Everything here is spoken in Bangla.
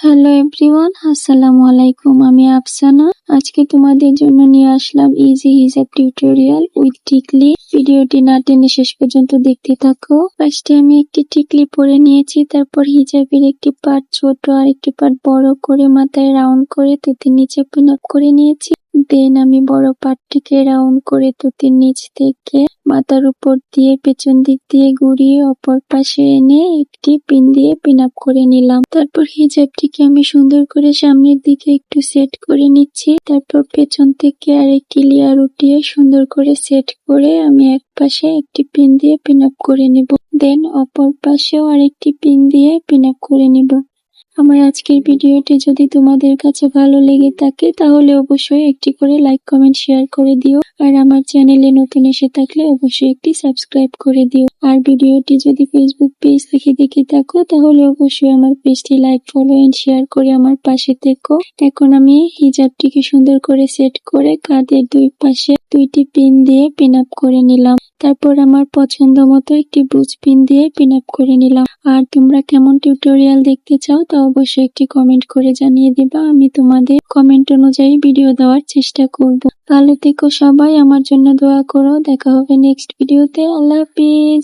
হ্যালো এভরিওয়ান, আসসালামু আলাইকুম। আমি আফসানা। আজকে তোমাদের জন্য নিয়ে আসলাম ইজি হিজাব টিউটোরিয়াল উইথ টিকলি। ভিডিওটি না টেনে শেষ পর্যন্ত দেখতে থাকো। ফার্স্টে আমি একটি টিকলি পরে নিয়েছি, তারপর হিজাবের একটি পার্ট ছোট আর একটি পার্ট বড় করে মাথায় রাউন্ড করে তুতির নিচে পিন আপ করে নিয়েছি। দেন আমি বড় পার্টটিকে রাউন্ড করে তুতির নিচ থেকে মাথার উপর দিয়ে পেছন দিক দিয়ে ঘুরিয়ে অপর পাশে এনে একটি পিন দিয়ে পিন আপ করে নিলাম। তারপর হিজাবটিকে আমি সুন্দর করে সামনের দিকে একটু সেট করে নিচ্ছি। তারপর পেছন থেকে আরেকটি লেয়ার উঠিয়ে সুন্দর করে সেট করে আমি এক পাশে একটি পিন দিয়ে পিন আপ করে নিব। দেন অপর পাশেও আরেকটি পিন দিয়ে পিন আপ করে নিব। আমার আজকের ভিডিওটি যদি তোমাদের কাছে ভালো লেগে থাকে তাহলে অবশ্যই একটি করে লাইক, কমেন্ট, শেয়ার করে দিও। আর আমার চ্যানেলে নতুন এসে থাকলে অবশ্যই একটি সাবস্ক্রাইব করে দিও। আর ভিডিওটি যদি ফেসবুক পেজ থেকে দেখে থাকো তাহলে অবশ্যই আমার পেজটি লাইক, ফলো এন্ড শেয়ার করে আমার পাশে থেকো। এখন আমি হিজাবটিকে সুন্দর করে সেট করে কাঁধের দুই পাশে দুইটি পিন দিয়ে পিন আপ করে নিলাম। তারপর আমার পছন্দ মতো একটি ব্রুচ পিন দিয়ে পিন আপ করে নিলাম। আর তোমরা কেমন টিউটোরিয়াল দেখতে চাও তা অবশ্যই একটি কমেন্ট করে জানিয়ে দিবা। আমি তোমাদের কমেন্ট অনুযায়ী ভিডিও দেওয়ার চেষ্টা করব। ভালো থেকো সবাই, আমার জন্য দোয়া করো। দেখা হবে নেক্সট ভিডিওতে। আল্লাহ হাফিজ।